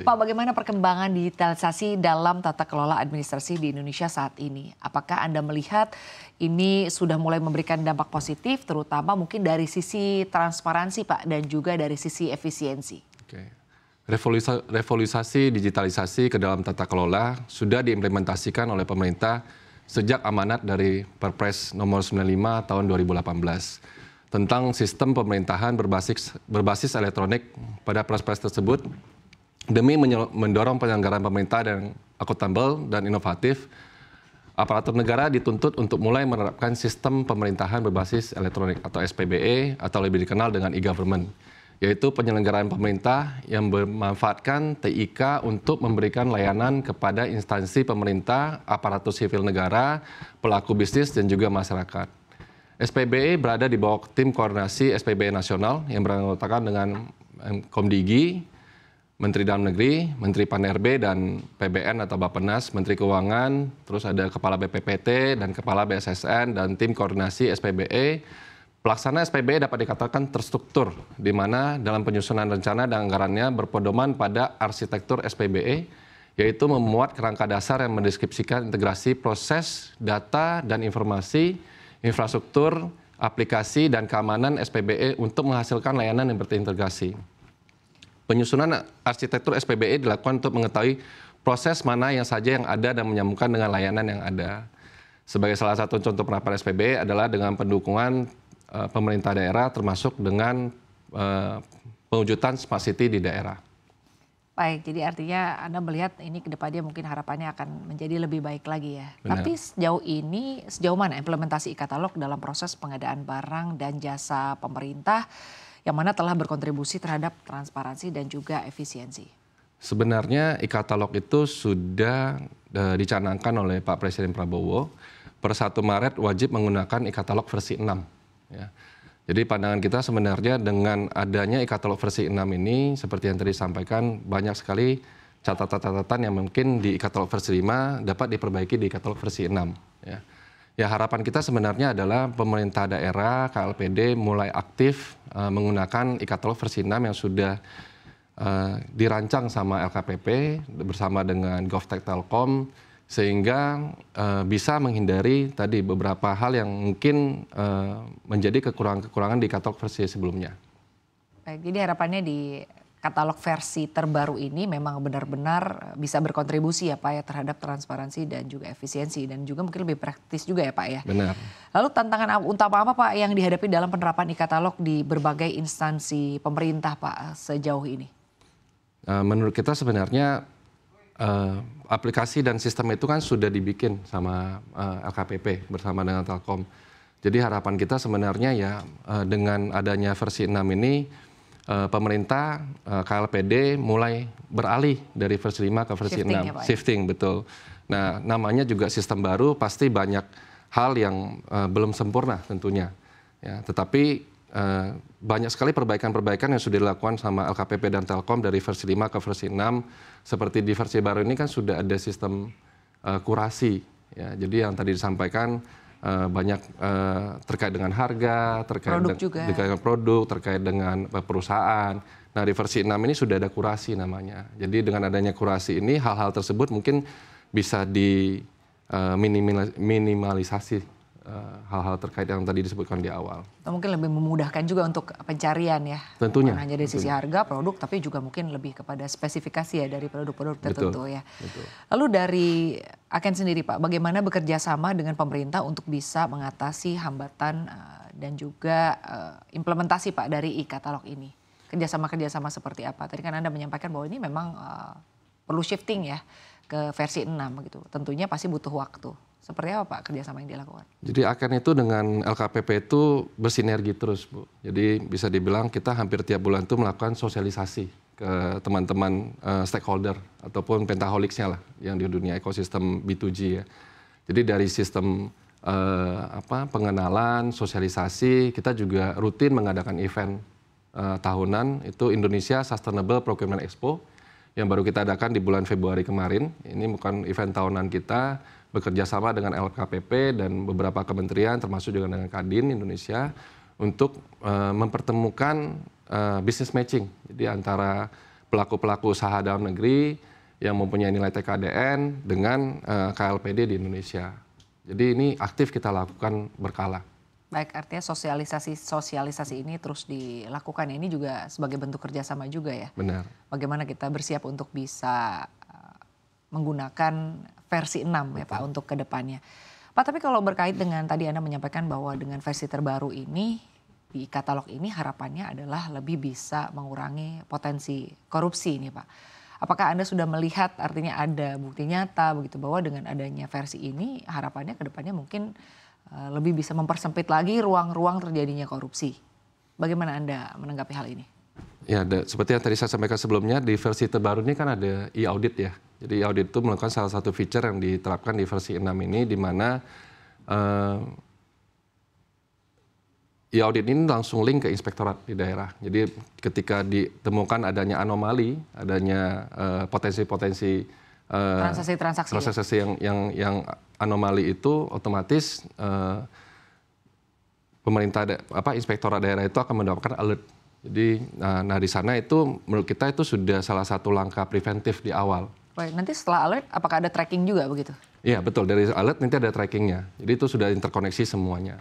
Pak, bagaimana perkembangan digitalisasi dalam tata kelola administrasi di Indonesia saat ini? Apakah Anda melihat ini sudah mulai memberikan dampak positif, terutama mungkin dari sisi transparansi, Pak, dan juga dari sisi efisiensi? Oke. Revolusi digitalisasi ke dalam tata kelola sudah diimplementasikan oleh pemerintah sejak amanat dari Perpres nomor 95 tahun 2018 tentang sistem pemerintahan berbasis elektronik. Pada Perpres tersebut demi mendorong penyelenggaraan pemerintah yang akuntabel dan inovatif, aparatur negara dituntut untuk mulai menerapkan sistem pemerintahan berbasis elektronik atau SPBE atau lebih dikenal dengan e-government, yaitu penyelenggaraan pemerintah yang memanfaatkan TIK untuk memberikan layanan kepada instansi pemerintah, aparatur sipil negara, pelaku bisnis, dan juga masyarakat. SPBE berada di bawah tim koordinasi SPBE nasional yang beranggotakan dengan Komdigi, Menteri Dalam Negeri, Menteri Pan-RB, dan PBN atau Bappenas, Menteri Keuangan, terus ada Kepala BPPT dan Kepala BSSN dan tim koordinasi SPBE. Pelaksana SPBE dapat dikatakan terstruktur, di mana dalam penyusunan rencana dan anggarannya berpedoman pada arsitektur SPBE, yaitu memuat kerangka dasar yang mendeskripsikan integrasi proses, data, dan informasi, infrastruktur, aplikasi, dan keamanan SPBE untuk menghasilkan layanan yang berintegrasi. Penyusunan arsitektur SPBE dilakukan untuk mengetahui proses mana yang saja yang ada dan menyambungkan dengan layanan yang ada. Sebagai salah satu contoh penerapan SPBE adalah dengan pendukungan pemerintah daerah termasuk dengan pewujudan smart city di daerah. Baik, jadi artinya Anda melihat ini ke depannya mungkin harapannya akan menjadi lebih baik lagi ya. Benar. Tapi sejauh mana implementasi e-katalog dalam proses pengadaan barang dan jasa pemerintah yang mana telah berkontribusi terhadap transparansi dan juga efisiensi? Sebenarnya e-katalog itu sudah dicanangkan oleh Pak Presiden Prabowo. Per 1 Maret wajib menggunakan e-katalog versi 6. Ya. Jadi pandangan kita sebenarnya dengan adanya e-katalog versi 6 ini, seperti yang tadi disampaikan, banyak sekali catatan-catatan yang mungkin di e-katalog versi 5 dapat diperbaiki di e-katalog versi 6. Ya, harapan kita sebenarnya adalah pemerintah daerah, KLPD mulai aktif menggunakan e-katalog versi 6 yang sudah dirancang sama LKPP bersama dengan GovTech Telkom, sehingga bisa menghindari tadi beberapa hal yang mungkin menjadi kekurangan-kekurangan di katalog versi sebelumnya. Baik, jadi harapannya di katalog versi terbaru ini memang benar-benar bisa berkontribusi ya Pak ya terhadap transparansi dan juga efisiensi dan juga mungkin lebih praktis juga ya Pak ya. Benar. Lalu tantangan utama apa Pak yang dihadapi dalam penerapan e-katalog di berbagai instansi pemerintah Pak sejauh ini? Menurut kita sebenarnya aplikasi dan sistem itu kan sudah dibikin sama LKPP bersama dengan Telkom. Jadi harapan kita sebenarnya ya dengan adanya versi 6 ini pemerintah KLPD mulai beralih dari versi 5 ke versi 6. Ya, Pak, Shifting, betul. Nah, namanya juga sistem baru, pasti banyak hal yang belum sempurna tentunya. Ya, tetapi banyak sekali perbaikan-perbaikan yang sudah dilakukan sama LKPP dan Telkom dari versi 5 ke versi 6. Seperti di versi baru ini kan sudah ada sistem kurasi. Ya, jadi yang tadi disampaikan banyak terkait dengan harga, terkait dengan produk, terkait dengan perusahaan. Nah, di versi 6 ini sudah ada kurasi namanya. Jadi dengan adanya kurasi ini hal-hal tersebut mungkin bisa minimalisasi hal-hal terkait yang tadi disebutkan di awal. Atau mungkin lebih memudahkan juga untuk pencarian ya. Tentunya. Bukan hanya dari sisi harga, produk, tapi juga mungkin lebih kepada spesifikasi ya dari produk-produk tertentu ya. Betul. Lalu dari Aken sendiri Pak, bagaimana bekerja sama dengan pemerintah untuk bisa mengatasi hambatan dan juga implementasi Pak dari e-katalog ini? Kerjasama-kerjasama seperti apa? Tadi kan Anda menyampaikan bahwa ini memang perlu shifting ya ke versi 6 gitu. Tentunya pasti butuh waktu. Seperti apa Pak kerjasama yang dilakukan? Jadi Aken itu dengan LKPP itu bersinergi terus Bu. Jadi bisa dibilang kita hampir tiap bulan itu melakukan sosialisasi ke teman-teman stakeholder ataupun pentaholics-nya lah yang di dunia ekosistem B2G ya. Jadi dari sistem pengenalan, sosialisasi, kita juga rutin mengadakan event tahunan itu Indonesia Sustainable Procurement Expo yang baru kita adakan di bulan Februari kemarin. Ini bukan event tahunan kita, bekerja sama dengan LKPP dan beberapa kementerian termasuk juga dengan Kadin Indonesia untuk mempertemukan business matching. Jadi antara pelaku-pelaku usaha dalam negeri yang mempunyai nilai TKDN dengan KLPD di Indonesia. Jadi ini aktif kita lakukan berkala. Baik, artinya sosialisasi ini terus dilakukan. Ini juga sebagai bentuk kerjasama juga ya. Benar. Bagaimana kita bersiap untuk bisa menggunakan versi 6 ya Pak untuk kedepannya. Pak, tapi kalau berkait dengan tadi Anda menyampaikan bahwa dengan versi terbaru ini, di katalog ini harapannya adalah lebih bisa mengurangi potensi korupsi nih Pak. Apakah Anda sudah melihat artinya ada bukti nyata begitu bahwa dengan adanya versi ini harapannya kedepannya mungkin lebih bisa mempersempit lagi ruang-ruang terjadinya korupsi. Bagaimana Anda menanggapi hal ini? Ya, seperti yang tadi saya sampaikan sebelumnya, di versi terbaru ini kan ada e-audit ya. Jadi e-audit itu merupakan salah satu feature yang diterapkan di versi 6 ini, di mana e-audit ini langsung link ke inspektorat di daerah. Jadi ketika ditemukan adanya anomali, adanya potensi-potensi transaksi yang anomali itu, otomatis inspektorat daerah itu akan mendapatkan alert. Jadi nah di sana itu menurut kita itu sudah salah satu langkah preventif di awal. Baik, nanti setelah alert apakah ada tracking juga begitu? Iya betul, dari alert nanti ada trackingnya. Jadi itu sudah interkoneksi semuanya.